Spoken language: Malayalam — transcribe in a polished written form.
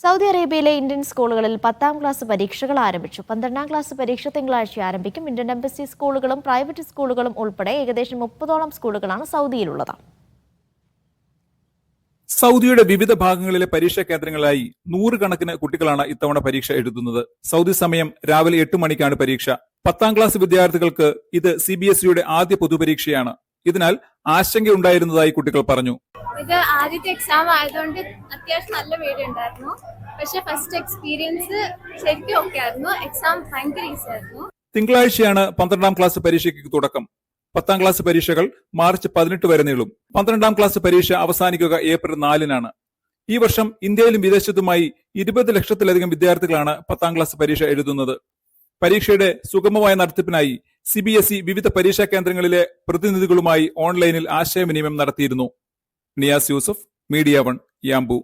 സൗദി അറേബ്യയിലെ ഇന്ത്യൻ സ്കൂളുകളിൽ 10ാം ക്ലാസ് പരീക്ഷകൾ ആരംഭിച്ചു. 12ാം ക്ലാസ് പരീക്ഷ തിങ്കളാഴ്ച ആരംഭിക്കും. ഇന്ത്യൻ എംബസി സ്കൂളുകളും പ്രൈവറ്റ് സ്കൂളുകളും ഉൾപ്പെടെ ഏകദേശം 30ഓളം സ്കൂളുകളാണ് സൗദിയിലുള്ളത്. സൗദിയുടെ വിവിധ ഭാഗങ്ങളിലെ പരീക്ഷാ കേന്ദ്രങ്ങളായി 100 കണക്കിന് കുട്ടികളാണ് ഇത്തവണ പരീക്ഷ എഴുതുന്നത്. സൗദി സമയം രാവിലെ 8 മണിക്കാണ് പരീക്ഷ. 10ാം ക്ലാസ് വിദ്യാർത്ഥികൾക്ക് ഇത് CBSEയുടെ ആദ്യ പൊതുപരീക്ഷയാണ്. ഇതിനാൽ ആശങ്കയുണ്ടായിരുന്നതായി കുട്ടികൾ പറഞ്ഞു. ഇത് ആദ്യത്തെ എക്സാം ആയതുകൊണ്ട് അത്യാവശ്യം നല്ല പേടിയുണ്ടായിരുന്നു. പക്ഷെ ഫസ്റ്റ് എക്സ്പീരിയൻസ് ശരിക്കും ഓക്കെ ആയിരുന്നു. എക്സാം ഭയങ്കര ഈസി ആയിരുന്നു. തിങ്കളാഴ്ചയാണ് 12ാം ക്ലാസ് പരീക്ഷയ്ക്ക് തുടക്കം. 10ാം ക്ലാസ് പരീക്ഷകൾ മാർച്ച് 18 വരെ നീളും. 12ാം ക്ലാസ് പരീക്ഷ അവസാനിക്കുക ഏപ്രിൽ 4-നാണ്. ഈ വർഷം ഇന്ത്യയിലും വിദേശത്തുമായി 20 ലക്ഷത്തിലധികം വിദ്യാർത്ഥികളാണ് 10ാം ക്ലാസ് പരീക്ഷ എഴുതുന്നത്. പരീക്ഷയുടെ സുഗമമായ നടത്തിപ്പിനായി CBSE വിവിധ പരീക്ഷാ കേന്ദ്രങ്ങളിലെ പ്രതിനിധികളുമായി ഓൺലൈനിൽ ആശയവിനിമയം നടത്തിയിരുന്നു. Niyas Yusuf, media 1, Yanbu.